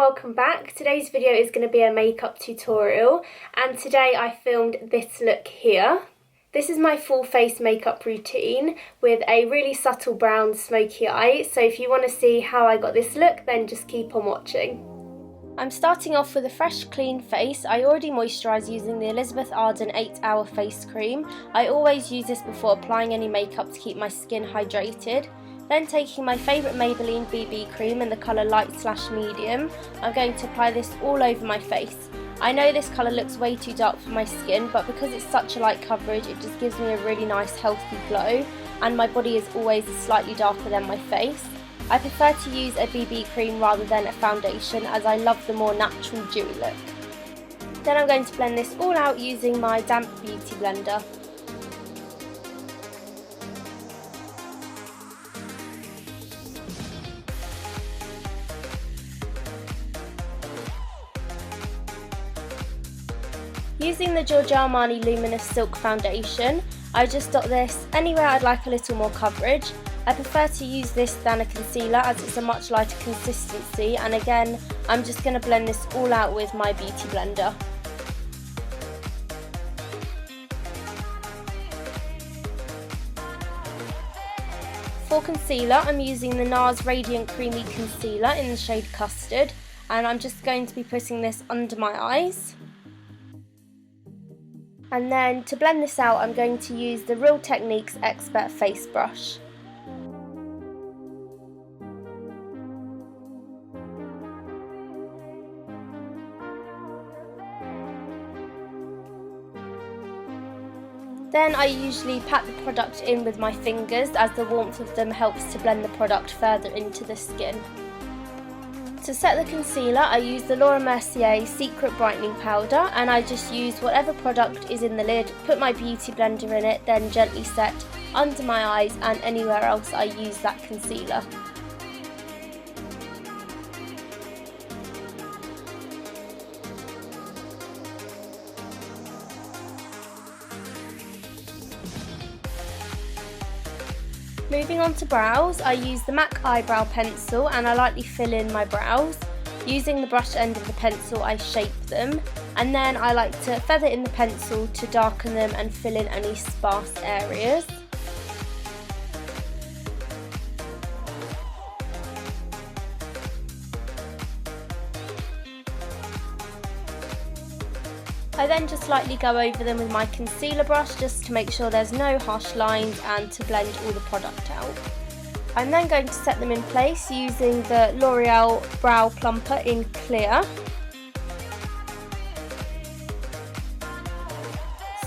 welcome back. Today's video is going to be a makeup tutorial and today I filmed this look here. This is my full face makeup routine with a really subtle brown smoky eye, so if you want to see how I got this look then just keep on watching. I'm starting off with a fresh clean face. I already moisturise using the Elizabeth Arden 8-hour face cream. I always use this before applying any makeup to keep my skin hydrated. Then taking my favourite Maybelline BB cream in the colour light/medium, I'm going to apply this all over my face. I know this colour looks way too dark for my skin, but because it's such a light coverage it just gives me a really nice healthy glow, and my body is always slightly darker than my face. I prefer to use a BB cream rather than a foundation as I love the more natural dewy look. Then I'm going to blend this all out using my damp beauty blender. Using the Giorgio Armani Luminous Silk Foundation, I just dot this anywhere I'd like a little more coverage. I prefer to use this than a concealer as it's a much lighter consistency, and again I'm just going to blend this all out with my beauty blender. For concealer I'm using the NARS Radiant Creamy Concealer in the shade Custard, and I'm just going to be putting this under my eyes. And then to blend this out I'm going to use the Real Techniques Expert Face Brush. Then I usually pat the product in with my fingers as the warmth of them helps to blend the product further into the skin. To set the concealer I use the Laura Mercier Secret Brightening Powder, and I just use whatever product is in the lid, put my beauty blender in it, then gently set under my eyes and anywhere else I use that concealer. Moving on to brows, I use the MAC eyebrow pencil and I lightly fill in my brows. Using the brush end of the pencil I shape them, and then I like to feather in the pencil to darken them and fill in any sparse areas. I then just lightly go over them with my concealer brush just to make sure there's no harsh lines and to blend all the product out. I'm then going to set them in place using the L'Oreal Brow Plumper in Clear.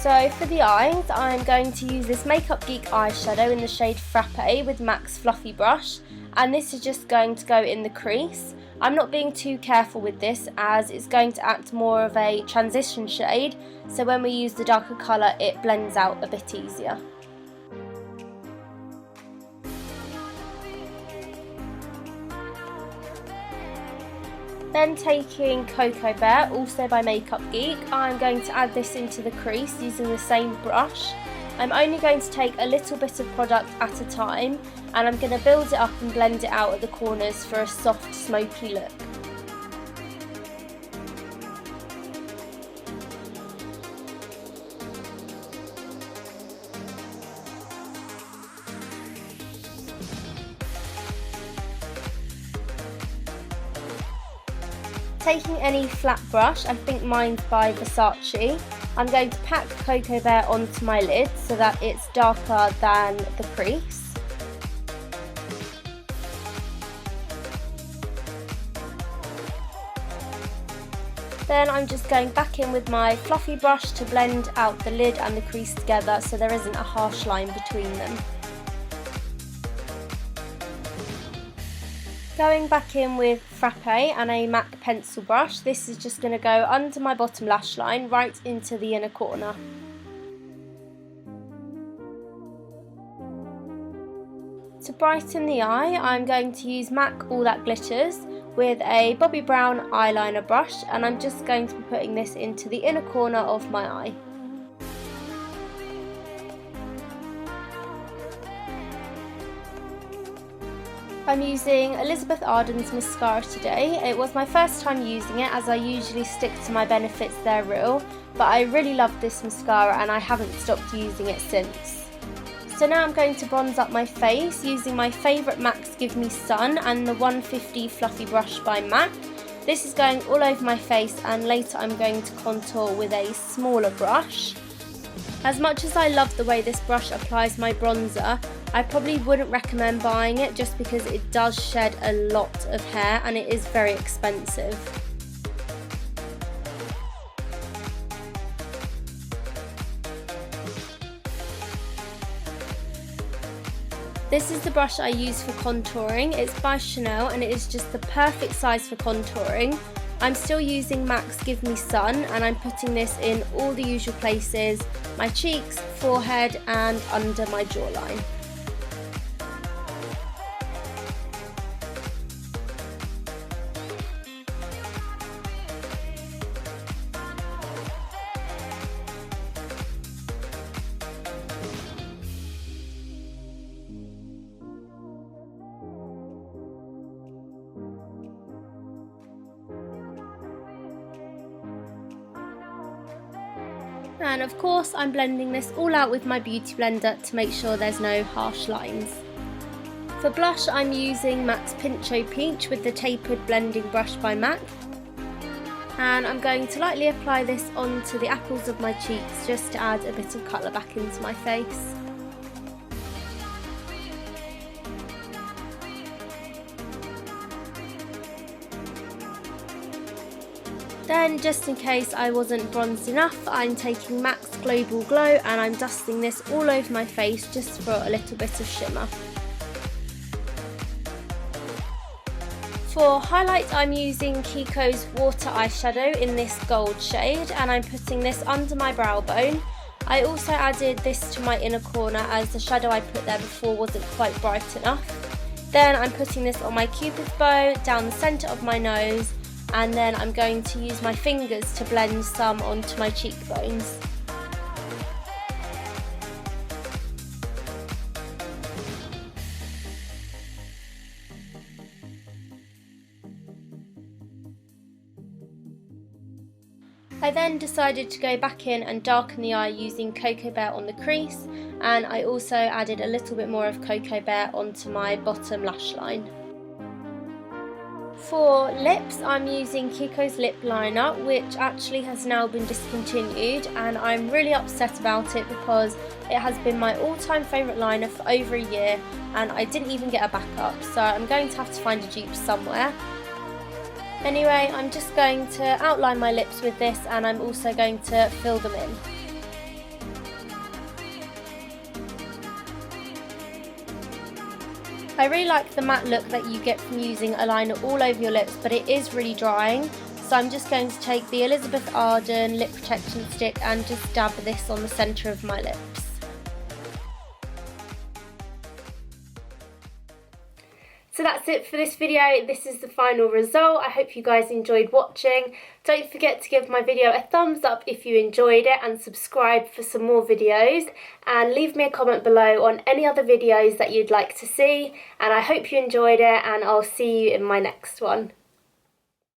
So for the eyes I'm going to use this Makeup Geek eyeshadow in the shade Frappe with MAC's Fluffy Brush, and this is just going to go in the crease. I'm not being too careful with this as it's going to act more of a transition shade, so when we use the darker colour it blends out a bit easier. Then taking Cocoa Bear, also by Makeup Geek, I'm going to add this into the crease using the same brush. I'm only going to take a little bit of product at a time, and I'm going to build it up and blend it out at the corners for a soft smoky look. Taking any flat brush, I think mine's by Versace, I'm going to pack Cocoa Bear onto my lid so that it's darker than the crease. Then I'm just going back in with my fluffy brush to blend out the lid and the crease together so there isn't a harsh line between them. Going back in with Frappe and a MAC pencil brush, this is just going to go under my bottom lash line right into the inner corner. To brighten the eye, I'm going to use MAC All That Glitters with a Bobbi Brown eyeliner brush, and I'm just going to be putting this into the inner corner of my eye. I'm using Elizabeth Arden's mascara today. It was my first time using it, as I usually stick to my Benefits They're Real, but I really love this mascara and I haven't stopped using it since. So now I'm going to bronze up my face using my favourite MAC's Give Me Sun and the 150 Fluffy Brush by MAC. This is going all over my face, and later I'm going to contour with a smaller brush. As much as I love the way this brush applies my bronzer, I probably wouldn't recommend buying it just because it does shed a lot of hair and it is very expensive. This is the brush I use for contouring. It's by Chanel and it is just the perfect size for contouring. I'm still using MAC's Give Me Sun, and I'm putting this in all the usual places: my cheeks, forehead and under my jawline. And of course I'm blending this all out with my beauty blender to make sure there's no harsh lines. For blush I'm using MAC's Pincho Peach with the tapered blending brush by MAC. And I'm going to lightly apply this onto the apples of my cheeks just to add a bit of colour back into my face. Then, just in case I wasn't bronzed enough, I'm taking MAC's Global Glow and I'm dusting this all over my face just for a little bit of shimmer. For highlight I'm using Kiko's Water Eyeshadow in this gold shade, and I'm putting this under my brow bone. I also added this to my inner corner as the shadow I put there before wasn't quite bright enough. Then I'm putting this on my Cupid's bow, down the centre of my nose, and then I'm going to use my fingers to blend some onto my cheekbones. I then decided to go back in and darken the eye using Cocoa Bear on the crease, and I also added a little bit more of Cocoa Bear onto my bottom lash line. For lips, I'm using Kiko's lip liner, which actually has now been discontinued, and I'm really upset about it because it has been my all-time favourite liner for over a year and I didn't even get a backup, so I'm going to have to find a dupe somewhere. Anyway, I'm just going to outline my lips with this, and I'm also going to fill them in. I really like the matte look that you get from using a liner all over your lips, but it is really drying, so I'm just going to take the Elizabeth Arden lip protection stick and just dab this on the centre of my lips. So that's it for this video. This is the final result. I hope you guys enjoyed watching. Don't forget to give my video a thumbs up if you enjoyed it, and subscribe for some more videos, and leave me a comment below on any other videos that you'd like to see, and I hope you enjoyed it, and I'll see you in my next one.